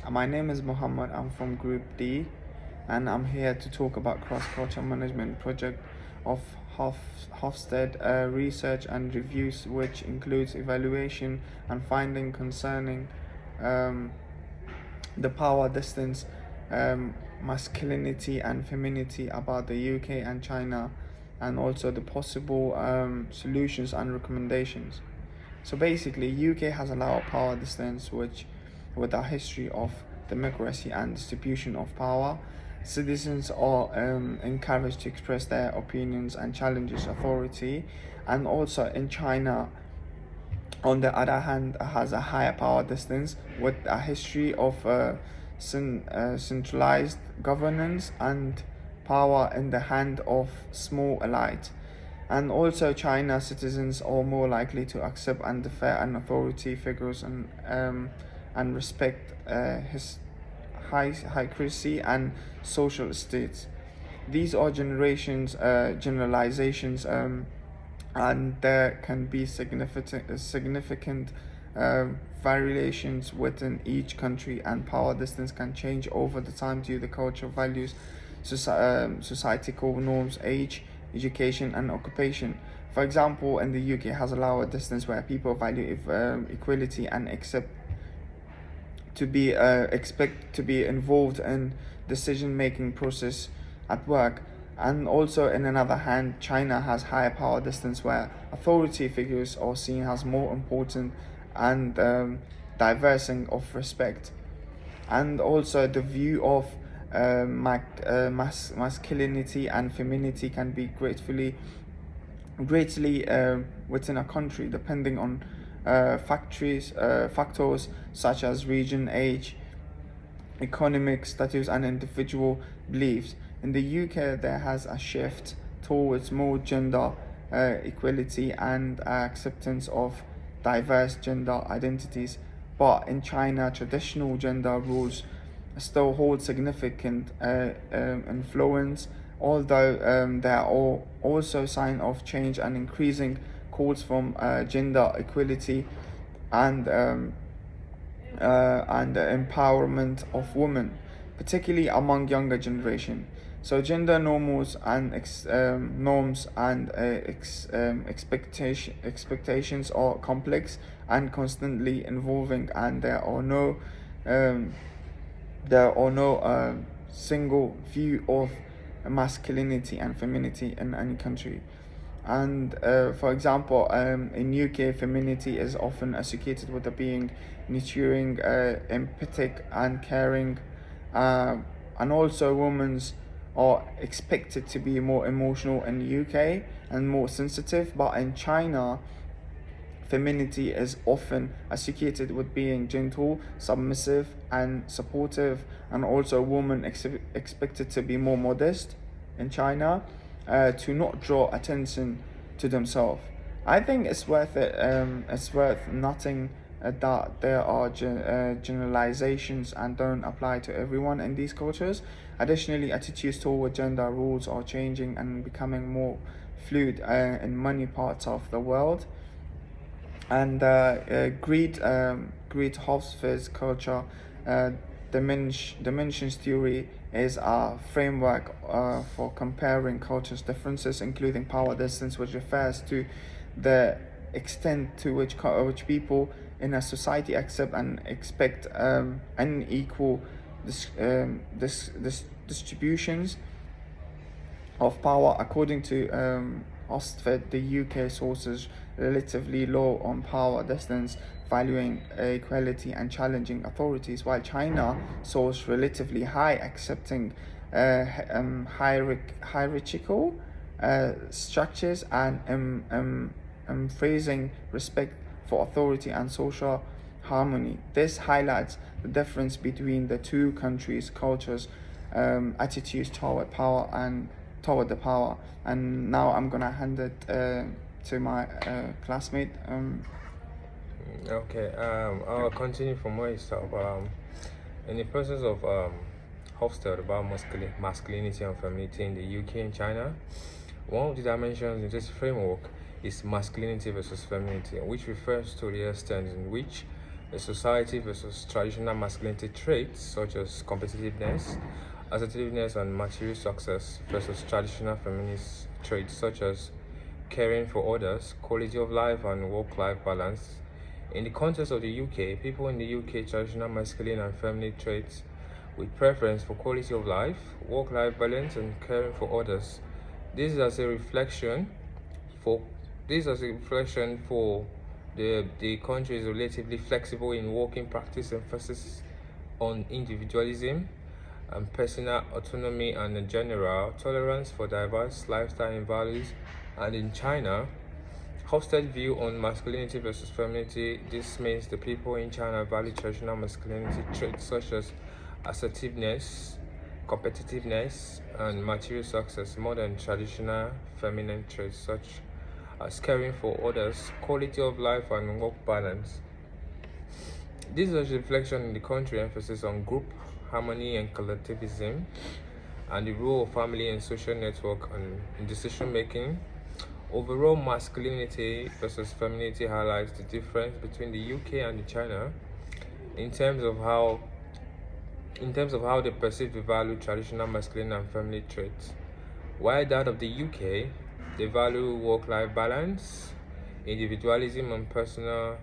My name is Mohammed. I'm from Group D, and I'm here to talk about cross-culture management project of Hofstede research and reviews, which includes evaluation and finding concerning um, the power distance, masculinity and femininity about the UK and China, and also the possible solutions and recommendations. So basically, UK has a lot of power distance, which, with a history of democracy and distribution of power, citizens are encouraged to express their opinions and challenges authority. And also in China, on the other hand, has a higher power distance with a history of centralized governance and power in the hand of small elite. And also, China citizens are more likely to accept and defer an authority figures and respect his hierarchy and social states. These are generalizations, and there can be significant variations within each country, and power distance can change over the time due to the cultural values, societal norms, age, education, and occupation. For example, in the UK has a lower distance where people value equality and expect to be involved in decision-making process at work. And also, in another hand, China has higher power distance where authority figures are seen as more important and diversing of respect. And also, the view of masculinity and femininity can be greatly within a country, depending on factors such as region, age, economic status, and individual beliefs. In the UK, there has a shift towards more gender equality and acceptance of diverse gender identities. But in China, traditional gender roles still hold significant influence, although there are also signs of change and increasing calls from gender equality and the empowerment of women, particularly among younger generation. So gender norms and expectations are complex and constantly evolving, and um, there are no single view of masculinity and femininity in any country. And for example, in UK, femininity is often associated with the being nurturing, empathetic, and caring, and also women's are expected to be more emotional in the UK and more sensitive. But in China, femininity is often associated with being gentle, submissive, and supportive, and also women expected to be more modest in China, to not draw attention to themselves. I think it's worth it. It's worth nothing that there are generalizations and don't apply to everyone in these cultures. Additionally, attitudes toward gender roles are changing and becoming more fluid in many parts of the world. And great Hofstede's culture dimensions theory is a framework for comparing cultures differences, including power distance, which refers to the extent to which people in a society accept and expect unequal distributions of power. According to Hofstede, the UK sources relatively low on power distance, valuing equality and challenging authorities, while China source relatively high, accepting hierarchical structures and phrasing respect for authority and social harmony. This highlights the difference between the two countries' cultures, attitudes toward the power. And now I'm gonna hand it to my classmate. Okay, I'll continue from where you start. In the process of Hofstede about masculinity and femininity in the UK and China, one of the dimensions in this framework is masculinity versus femininity, which refers to the extent in which the society versus traditional masculinity traits such as competitiveness, assertiveness, and material success versus traditional feminist traits such as caring for others, quality of life, and work-life balance. In the context of the UK, people in the UK traditional masculine and feminine traits with preference for quality of life, work-life balance, and caring for others. This is as a reflection for the country is relatively flexible in working practice, emphasis on individualism and personal autonomy, and in general tolerance for diverse lifestyle and values. And in China, Hofstede's view on masculinity versus femininity. This means the people in China value traditional masculinity traits such as assertiveness, competitiveness, and material success more than traditional feminine traits such as caring for others, quality of life, and work balance. This is a reflection in the country emphasis on group harmony and collectivism, and the role of family and social network in decision making. Overall, masculinity versus femininity highlights the difference between the UK and China in terms of how they perceive the value traditional masculine and feminine traits. While that of the UK, they value work-life balance, individualism, and personal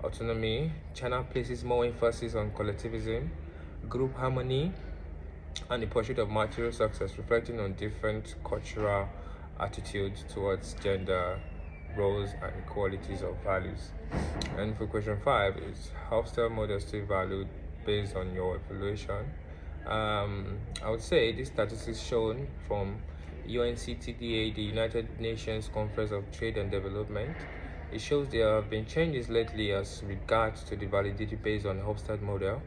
autonomy. China places more emphasis on collectivism, group harmony, and the pursuit of material success, reflecting on different cultural attitudes towards gender roles and qualities of values. And for question 5 is how style models still valued based on your evaluation. I would say this statistics shown from UNCTAD, the United Nations Conference of Trade and Development. It shows there have been changes lately as regards to the validity based on Hofstede model.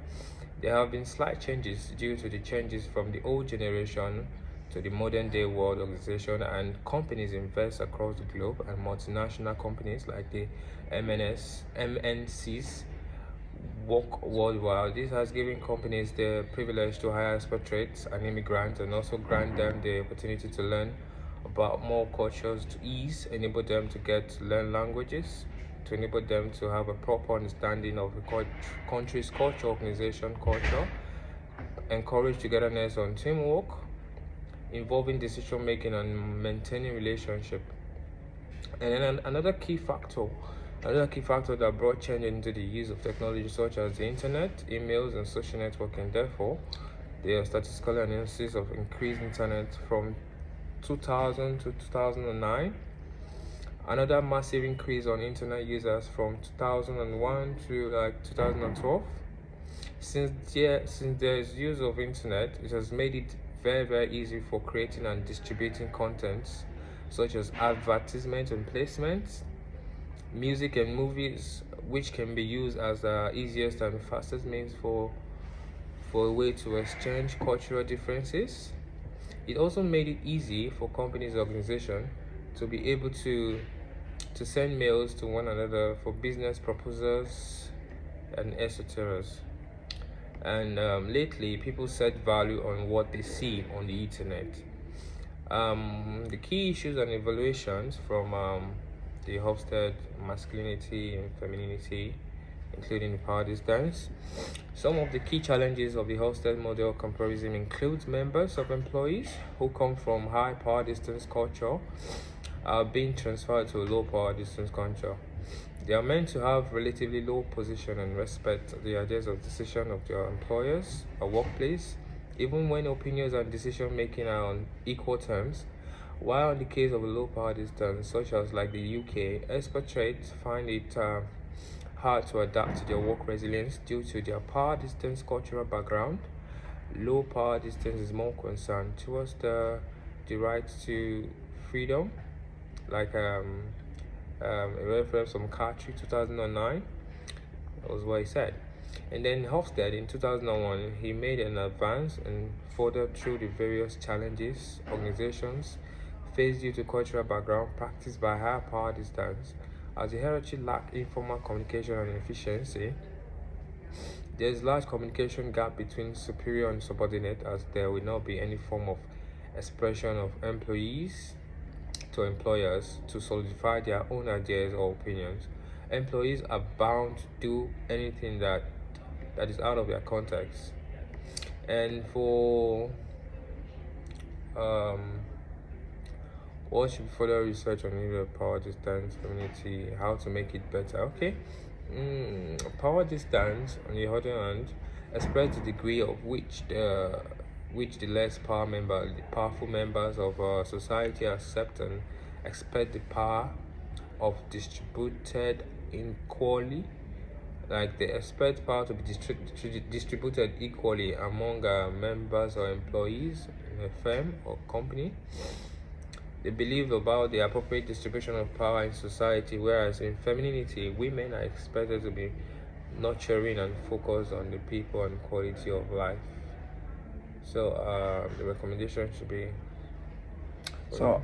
There have been slight changes due to the changes from the old generation to the modern day world organization, and companies invest across the globe, and multinational companies like the MNCs work worldwide. This has given companies the privilege to hire expatriates and immigrants and also grant them the opportunity to learn about more cultures to ease, enable them to learn languages, to enable them to have a proper understanding of the country's culture, organization culture, encourage togetherness on teamwork, involving decision making and maintaining relationship. And then another key factor that brought change into the use of technology such as the internet, emails, and social networking. Therefore, there are statistical analysis of increased internet from 2000 to 2009. Another massive increase on internet users from 2001 to 2012. Since there is use of internet, it has made it very easy for creating and distributing contents such as advertisements and placements, music and movies, which can be used as the easiest and fastest means for a way to exchange cultural differences. It also made it easy for companies and organizations to be able to send mails to one another for business proposals and etc. And lately, people set value on what they see on the internet. The key issues and evaluations from the Hofstede masculinity and femininity, including the power distance. Some of the key challenges of the Hofstede model comparison includes members of employees who come from high power distance culture are being transferred to a low power distance culture. They are meant to have relatively low position and respect the ideas of decision of their employers or workplace, even when opinions and decision making are on equal terms. While in the case of a low power distance, such as like the UK, expatriates find it hard to adapt to their work resilience due to their power distance cultural background. Low power distance is more concerned towards the right to freedom, like a reference from Cartry 2009. That was what he said. And then Hofstede in 2001, he made an advance and further through the various challenges organizations faced due to cultural background practiced by higher power distance. As the hierarchy lacked informal communication and efficiency, there is large communication gap between superior and subordinate, as there will not be any form of expression of employees to employers to solidify their own ideas or opinions. employees are bound to do anything that is out of their context. And for um, what should further research on either power distance community, how to make it better? Okay. Power distance, on the other hand, express the degree of which the the powerful members of society accept and expect the power of distributed equally. Like they expect power to be distributed equally among members or employees in a firm or company. They believe about the appropriate distribution of power in society, whereas in femininity, women are expected to be nurturing and focused on the people and quality of life. So the recommendation should be. So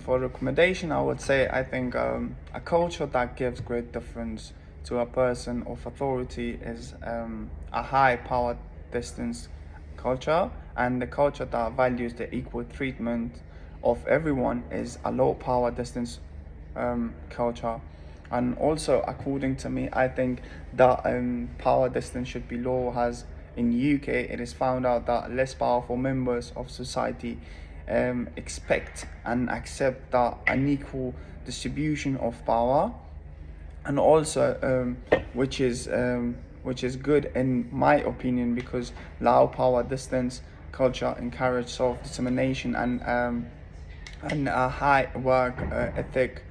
for recommendation, I would say I think a culture that gives great difference to a person of authority is a high power distance culture, and the culture that values the equal treatment of everyone is a low power distance culture. And also, according to me, I think that power distance should be low. As in UK, it is found out that less powerful members of society expect and accept that unequal distribution of power, and also which is good in my opinion, because low power distance culture encourage self-determination and a high work ethic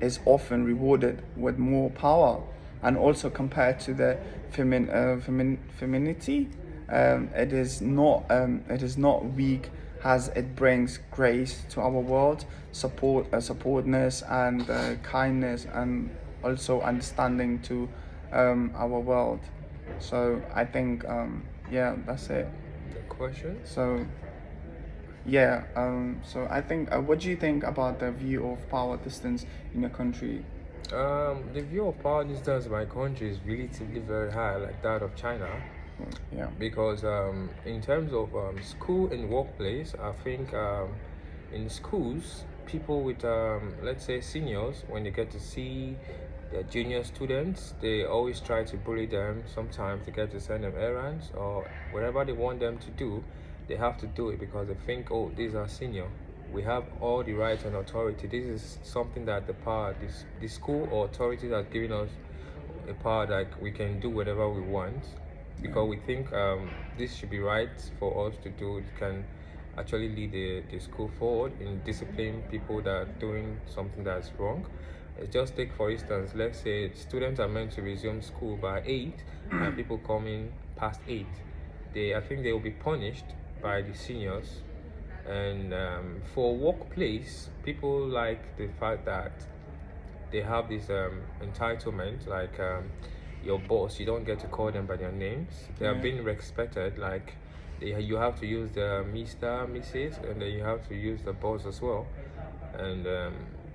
is often rewarded with more power. And also compared to the femininity, it is not weak, as it brings grace to our world, supportness and kindness, and also understanding to our world. So I think yeah, that's it. The question. So yeah, so I think what do you think about the view of power distance in your country? The view of power distance in my country is relatively very high, like that of China, Yeah. because in terms of school and workplace, I think in schools, people with let's say seniors, when they get to see their junior students, they always try to bully them. Sometimes they get to send them errands or whatever they want them to do, they have to do it because they think, oh, these are senior. We have all the rights and authority. This is something that the school or authorities are giving us a power that we can do whatever we want, because we think this should be right for us to do. It can actually lead the school forward in disciplining people that are doing something that's wrong. Just take for instance, let's say students are meant to resume school by 8 and people come in past 8. I think they will be punished by the seniors. And for workplace, people like the fact that they have this entitlement, like your boss, you don't get to call them by their names. They are being respected, like you have to use the Mr., Mrs., and then you have to use the boss as well. And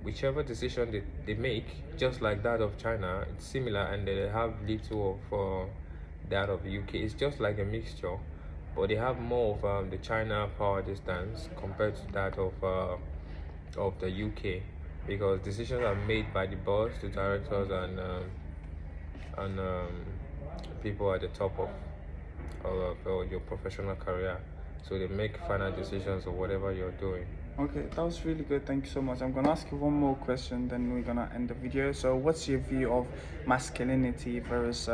whichever decision they make, just like that of China, it's similar, and they have little of that of the UK. It's just like a mixture, but they have more of the China power distance compared to that of the UK, because decisions are made by the boss, the directors, and people at the top of your professional career. So they make final decisions of whatever you're doing. Okay, that was really good. Thank you so much. I'm gonna ask you one more question, then we're gonna end the video. So, what's your view of masculinity versus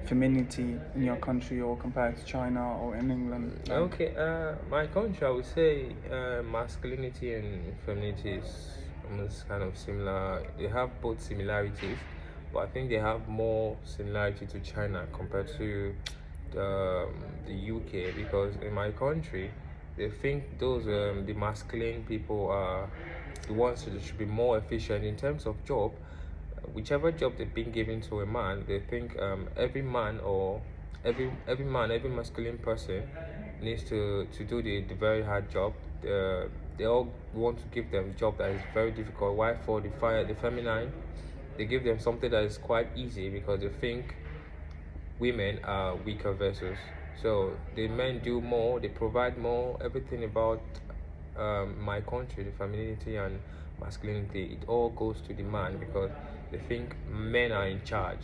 femininity in your country, or compared to China or in England? Okay, my country, I would say masculinity and femininity is almost kind of similar. They have both similarities, but I think they have more similarity to China compared to the UK, because in my country, they think those the masculine people are the ones that should be more efficient in terms of job. Whichever job they've been given to a man, they think every man or every masculine person needs to do the very hard job. They all want to give them a job that is very difficult. Why for the feminine, they give them something that is quite easy, because they think women are weaker vessels. So the men do more, they provide more, everything about my country, the femininity and masculinity, it all goes to the man because they think men are in charge.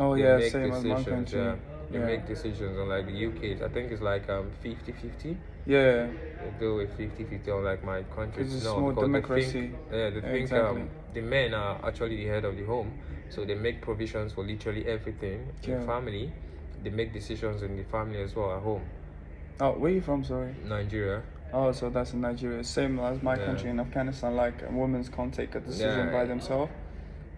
Oh They yeah, make same as my decisions. country. Yeah, they Yeah. make decisions. Unlike the UK, I think it's like 50-50. Yeah, They do with 50-50. Unlike my country, because it's it's not more because they democracy. think they think Exactly. the men are actually the head of the home, so they make provisions for literally everything in Yeah. family. They make decisions in the family as well at home. Oh, where you from? Sorry. Nigeria. Oh, so that's in Nigeria. Same as my Yeah. country in Afghanistan. Like women can't take a decision Yeah. by themselves.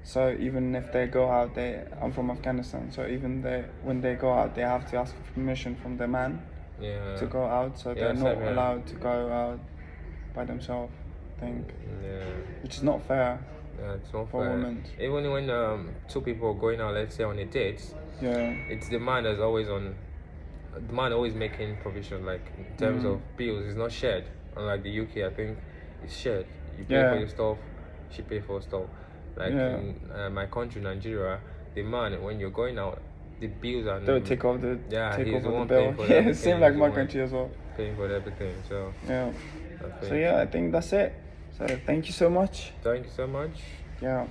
So even if they go out, I'm from Afghanistan. So even when they go out, they have to ask for permission from their man Yeah. to go out. So Yeah, they're not same here. allowed to go out by themselves. I think, Yeah. which is not fair. Yeah, it's not For fair. women. Even when two people are going out, let's say on a date, Yeah. it's the man that's always on. The man always making provision, like in terms of bills. It's not shared. Unlike the UK, I think it's shared. You pay for Yeah. your stuff, she pay for stuff. Like Yeah. in my country, Nigeria, the man when you're going out, the bills are. They'll take off the Yeah, take he's over the the one bill. paying for Yeah, everything. same like He's the my one country as well. paying for everything. So Yeah. I So think- yeah, I think that's it. So thank you so much. Thank you so much. Yeah.